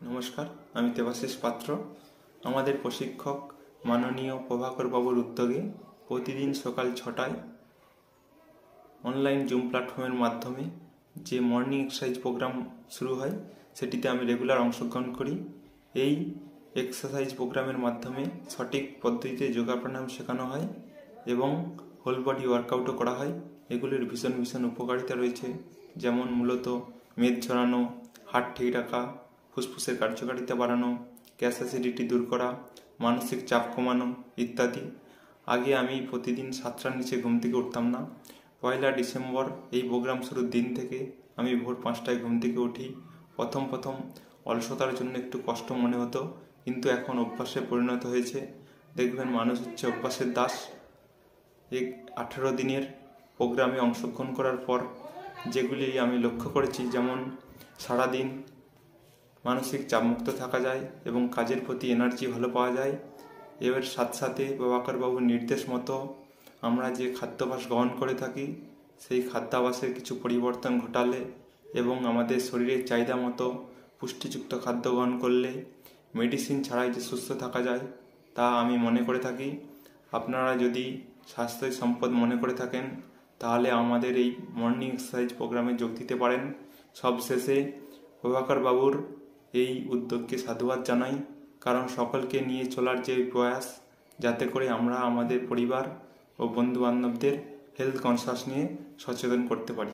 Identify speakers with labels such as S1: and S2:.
S1: নমস্কার, আমি দেবাশিস পাত্র। আমাদের প্রশিক্ষক মাননীয় প্রভাকর বাবুর উদ্যোগে প্রতিদিন সকাল 6টায় অনলাইন জুম প্ল্যাটফর্মের মাধ্যমে যে মর্নিং এক্সারসাইজ প্রোগ্রাম শুরু হয়, সেটিতে আমি রেগুলার অংশগ্রহণ করি। এই এক্সারসাইজ প্রোগ্রামের মাধ্যমে সঠিক পদ্ধতিতে যোগা প্রাণায়াম শেখানো হয় এবং হোল বডি ওয়ার্কআউটও করা হয়। এগুলির ভীষণ ভীষণ উপকারিতা রয়েছে, যেমন মূলত মেদ ঝরানো, হার্ট ঠিক রাখা, ফুসফুসের কার্যকারিতা বাড়ানো, গ্যাস অ্যাসিডিটি দূর করা, মানসিক চাপ কমানো ইত্যাদি। আগে আমি প্রতিদিন 7টার নিচে ঘুম থেকে উঠতাম না। 1 ডিসেম্বর এই প্রোগ্রাম শুরুর দিন থেকে আমি ভোর 5টায় ঘুম থেকে উঠি। প্রথম অলসতার জন্য একটু কষ্ট মনে হতো, কিন্তু এখন অভ্যাসে পরিণত হয়েছে। দেখবেন, মানুষ হচ্ছে অভ্যাসের দাস। এই 18 দিনের প্রোগ্রামে অংশগ্রহণ করার পর যেগুলি আমি লক্ষ্য করেছি, যেমন সারাদিন মানসিক চাপমুক্ত থাকা যায় এবং কাজের প্রতি এনার্জি ভালো পাওয়া যায়। এর সাথে সাথে প্রভাকরবাবুর নির্দেশ মতো আমরা যে খাদ্যাভ্যাস গ্রহণ করে থাকি, সেই খাদ্যাভ্যাসের কিছু পরিবর্তন ঘটালে এবং আমাদের শরীরের চাহিদা মতো পুষ্টিযুক্ত খাদ্য গ্রহণ করলে মেডিসিন ছাড়াই যে সুস্থ থাকা যায়, তা আমি মনে করে থাকি। আপনারা যদি স্বাস্থ্যই সম্পদ মনে করে থাকেন, তাহলে আমাদের এই মর্নিং এক্সারসাইজ প্রোগ্রামে যোগ দিতে পারেন। সবশেষে প্রভাকর বাবুর এই উদ্যোগকে সাধুবাদ জানাই, কারণ সকলকে নিয়ে চলার যে প্রয়াস, যাতে করে আমরা আমাদের পরিবার ও বন্ধু বান্ধবদের হেলথ কনসাস নিয়ে সচেতন করতে পারি।